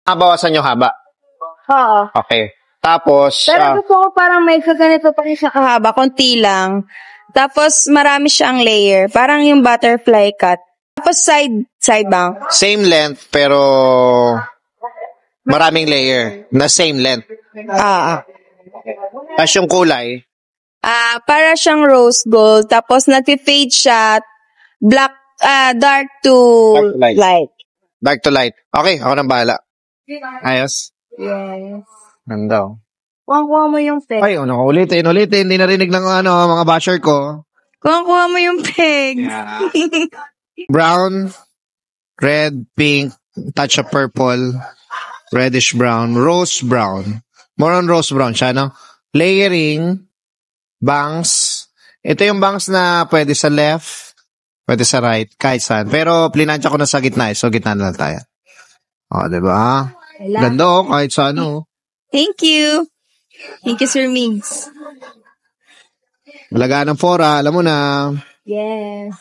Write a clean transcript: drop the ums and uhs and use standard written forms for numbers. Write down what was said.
Bawasan yung haba. Oo. Okay. Tapos, Pero gusto ko parang may kaganito pa rin siya kahaba, konti lang. Tapos marami siyang layer, parang yung butterfly cut. Tapos side bang. same length, pero maraming layer na same length. Tapos yung kulay, Para siyang rose gold, tapos nag-fade siya, black, dark to light. dark to light. Okay, ako nang bahala. Ayos. Yes. Ganda. Kuha mo yung peg. Ay, ulitin. Hindi narinig ng mga basher ko. Kuha mo yung peg. Brown, red, pink, touch of purple, reddish brown, rose brown. More on rose brown siya, no? Layering, bangs. Ito yung bangs na pwede sa left, pwede sa right, kahit saan. Pero plinansya ko na sa gitna, so gitna na lang tayo. O, diba? Ganda kahit sa ano. Thank you. Thank you, Sir Migs. Malagaan ng fora, alam mo na. Yes.